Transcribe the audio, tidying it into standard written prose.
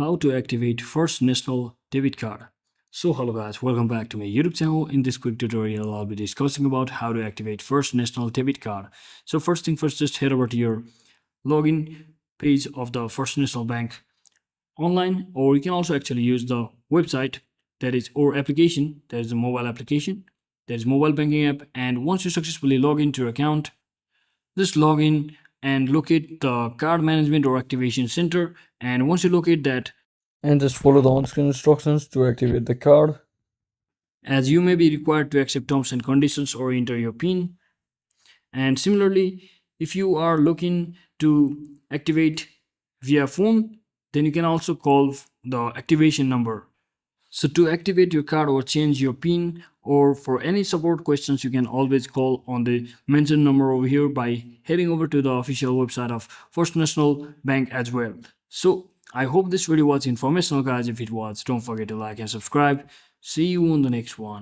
How to activate First National Debit Card. So hello guys, welcome back to my YouTube channel. In this quick tutorial, I'll be discussing about how to activate First National Debit Card. So first thing first, just head over to your login page of the First National Bank online, or you can also actually use the website that is or application, that is a mobile application, that is mobile banking app. And once you successfully log into your account, just log in and locate the card management or activation center. And once you locate that, and just follow the on-screen instructions to activate the card, as you may be required to accept terms and conditions or enter your PIN. And similarly, if you are looking to activate via phone, then you can also call the activation number. So to activate your card or change your PIN, or for any support questions, you can always call on the mentioned number over here by heading over to the official website of First National Bank as well. So I hope this video was informational guys. If it was, don't forget to like and subscribe. See you on the next one.